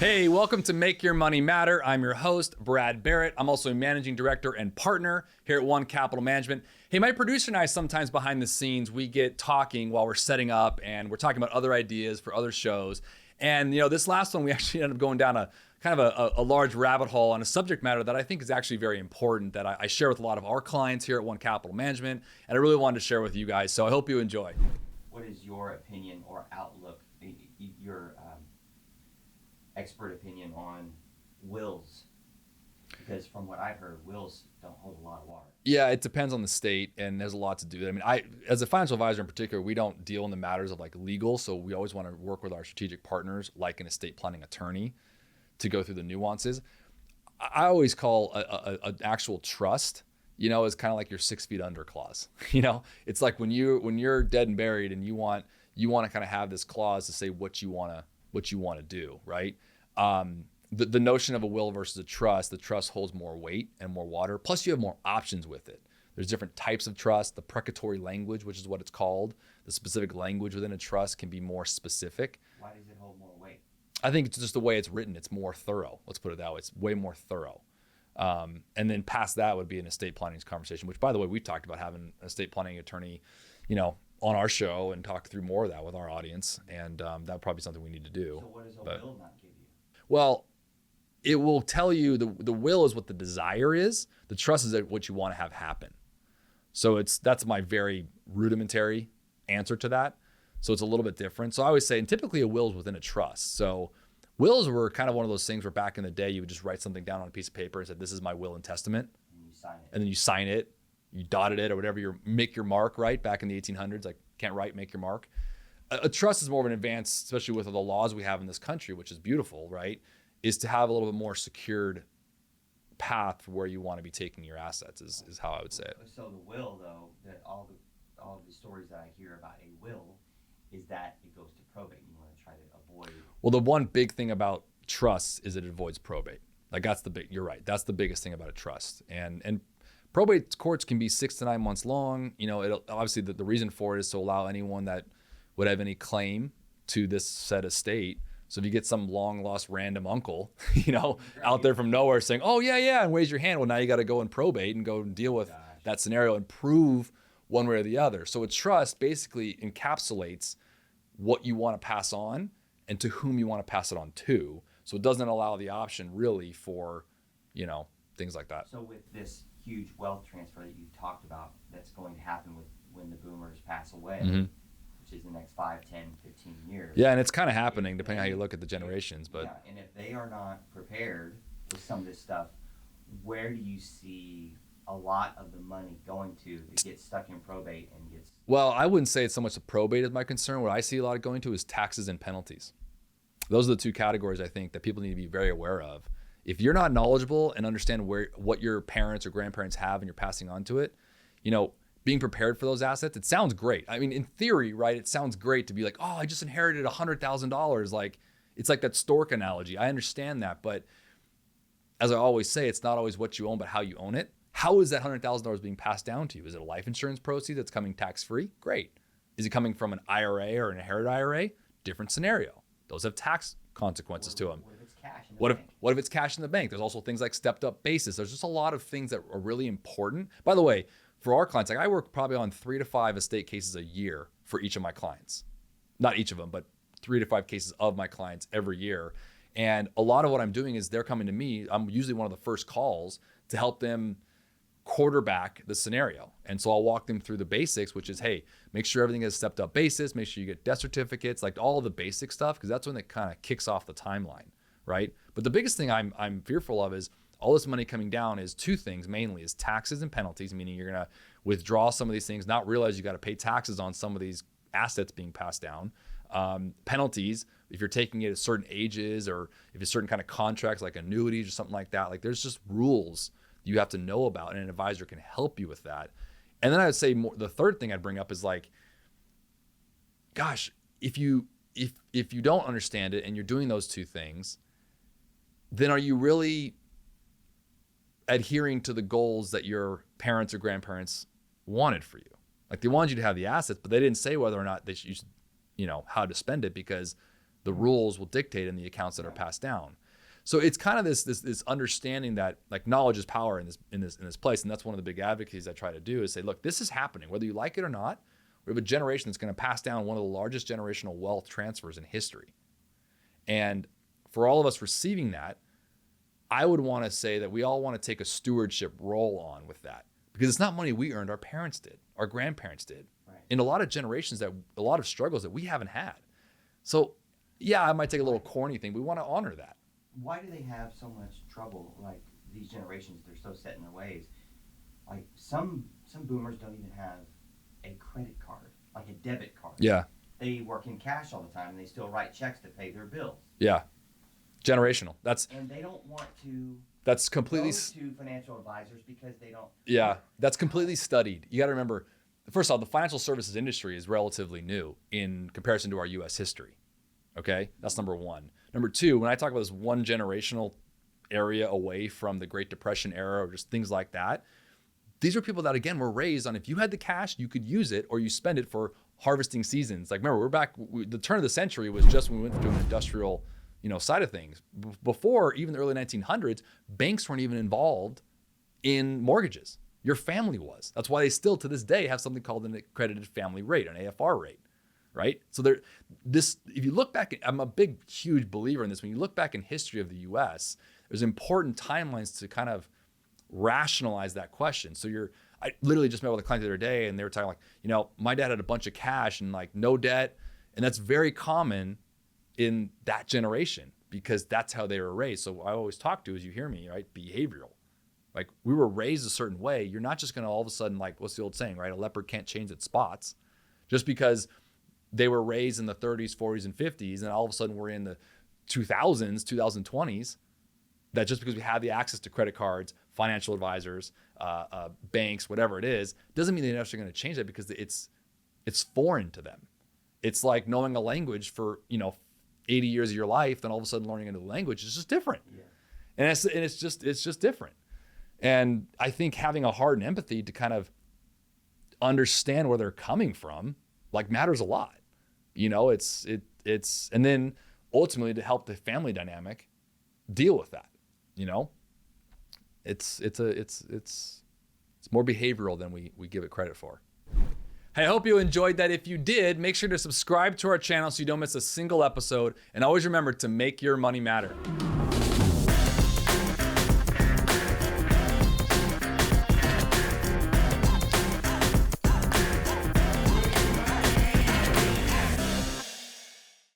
Hey, welcome to Make Your Money Matter. I'm your host, Brad Barrett. I'm also a managing director and partner here at One Capital Management. Hey, my producer and I, sometimes behind the scenes, we get talking while we're setting up and we're talking about other ideas for other shows. And this last one, we actually ended up going down a kind of a large rabbit hole on a subject matter that I think is actually very important that I share with a lot of our clients here at One Capital Management. And I really wanted to share with you guys. So I hope you enjoy. What is your opinion or outlook, your expert opinion on wills? Because from what I've heard, wills don't hold a lot of water. Yeah, it depends on the state, and there's a lot to do. I mean, as a financial advisor in particular, we don't deal in the matters of like legal, so we always want to work with our strategic partners, like an estate planning attorney, to go through the nuances. I always call an actual trust, is kind of like your 6 feet under clause. It's like when you're dead and buried, and you want to kind of have this clause to say what you want to do, right? The notion of a will versus a trust, the trust holds more weight and more water. Plus, you have more options with it. There's different types of trust. The precatory language, which is what it's called, the specific language within a trust can be more specific. Why does it hold more weight? I think it's just the way it's written. It's more thorough. Let's put it that way. It's way more thorough. And then past that would be an estate planning conversation, which, by the way, we've talked about having an estate planning attorney, on our show and talk through more of that with our audience. And that would probably be something we need to do. So what does a will not give you? Well, it will tell you the will is what the desire is. The trust is what you want to have happen. So that's my very rudimentary answer to that. So it's a little bit different. So I always say, and typically a will is within a trust. So wills were kind of one of those things where back in the day, you would just write something down on a piece of paper and said, this is my will and testament. And you sign it. And then you sign it, you dotted it or whatever, make your mark, right? Back in the 1800s, like can't write, make your mark. A trust is more of an advance, especially with the laws we have in this country, which is beautiful, right? Is to have a little bit more secured path for where you want to be taking your assets is how I would say it. So the will, though, that all the stories that I hear about a will is that it goes to probate. You want to try to avoid. Well, the one big thing about trusts is it avoids probate. Like you're right. That's the biggest thing about a trust. And probate courts can be 6 to 9 months long. It'll obviously the reason for it is to allow anyone that would have any claim to this said estate. So if you get some long lost random uncle, out there from nowhere saying, oh yeah, and raise your hand. Well, now you got to go in probate and go and deal with that scenario and prove one way or the other. So a trust basically encapsulates what you want to pass on and to whom you want to pass it on to. So it doesn't allow the option really for, things like that. So with this huge wealth transfer that you've talked about, that's going to happen when the boomers pass away, which is the next 5, 10, 15 years. Yeah, and it's kind of happening depending on how you look at the generations. But yeah, and if they are not prepared with some of this stuff, where do you see a lot of the money going to that gets stuck in probate and gets... Well, I wouldn't say it's so much the probate as my concern. What I see a lot of going to is taxes and penalties. Those are the two categories I think that people need to be very aware of. If you're not knowledgeable and understand what your parents or grandparents have and you're passing on to it, being prepared for those assets, it sounds great. I mean, in theory, right, it sounds great to be like, oh, I just inherited $100,000. Like, it's like that stork analogy. I understand that. But as I always say, it's not always what you own, but how you own it. How is that $100,000 being passed down to you? Is it a life insurance proceed that's coming tax-free? Great. Is it coming from an IRA or an inherited IRA? Different scenario. Those have tax consequences to them. What if it's cash in the bank? What if it's cash in the bank? There's also things like stepped up basis. There's just a lot of things that are really important. By the way, for our clients, like I work probably on 3 to 5 estate cases a year for each of my clients. Not each of them, but 3 to 5 cases of my clients every year. And a lot of what I'm doing is they're coming to me. I'm usually one of the first calls to help them quarterback the scenario. And so I'll walk them through the basics, which is, hey, make sure everything has stepped up basis, make sure you get death certificates, like all the basic stuff, because that's when it kind of kicks off the timeline, right? But the biggest thing I'm fearful of is all this money coming down is 2 things mainly, is taxes and penalties, meaning you're going to withdraw some of these things, not realize you got to pay taxes on some of these assets being passed down. Penalties, if you're taking it at certain ages or if it's certain kind of contracts like annuities or something like that, like there's just rules you have to know about, and an advisor can help you with that. And then I would say the third thing I'd bring up is like, gosh, if you don't understand it and you're doing those 2 things, then are you really adhering to the goals that your parents or grandparents wanted for you? Like they wanted you to have the assets, but they didn't say whether or not you should, how to spend it, because The rules will dictate in the accounts that are passed down. So it's kind of this understanding that like knowledge is power in this place. And that's one of the big advocacies I try to do is say, look, this is happening, whether you like it or not. We have a generation that's going to pass down one of the largest generational wealth transfers in history. And for all of us receiving that, I would want to say that we all want to take a stewardship role on with that, because it's not money we earned, our parents did, our grandparents did, right, in a lot of generations, that a lot of struggles that we haven't had. So yeah, I might take a little corny thing. We want to honor that. Why do they have so much trouble? Like these generations, they're so set in their ways. Like some boomers don't even have a credit card, like a debit card. Yeah. They work in cash all the time and they still write checks to pay their bills. Yeah. Generational. And they don't want to that's completely go to financial advisors because they don't. Yeah, that's completely studied. You got to remember, first of all, the financial services industry is relatively new in comparison to our US history. Okay? That's number one. Number two, when I talk about this one generational area away from the Great Depression era or just things like that, these are people that, again, were raised on if you had the cash, you could use it or you spend it for harvesting seasons. Like, remember, the turn of the century was just when we went to an industrial, side of things. Before, even the early 1900s, banks weren't even involved in mortgages. Your family was. That's why they still, to this day, have something called an accredited family rate, an AFR rate, right? So if you look back, I'm a big, huge believer in this. When you look back in history of the U.S., there's important timelines to kind of rationalize that question. So I literally just met with a client the other day, and they were talking like, my dad had a bunch of cash and like no debt, and that's very common in that generation because that's how they were raised. So I always talk to, as you hear me, right, behavioral. Like we were raised a certain way. You're not just going to all of a sudden, like, what's the old saying, right? A leopard can't change its spots. Just because they were raised in the 30s, 40s, and 50s, and all of a sudden we're in the 2000s, 2020s, that just because we have the access to credit cards, financial advisors, banks, whatever it is, doesn't mean they're necessarily going to change that because it's foreign to them. It's like knowing a language for 80 years of your life, then all of a sudden learning a new language is just different. Yeah. And it's just different. And I think having a heart and empathy to kind of understand where they're coming from, like, matters a lot. It's and then ultimately to help the family dynamic deal with that. It's more behavioral than we give it credit for. Hey, I hope you enjoyed that. If you did, make sure to subscribe to our channel so you don't miss a single episode. And always remember to make your money matter.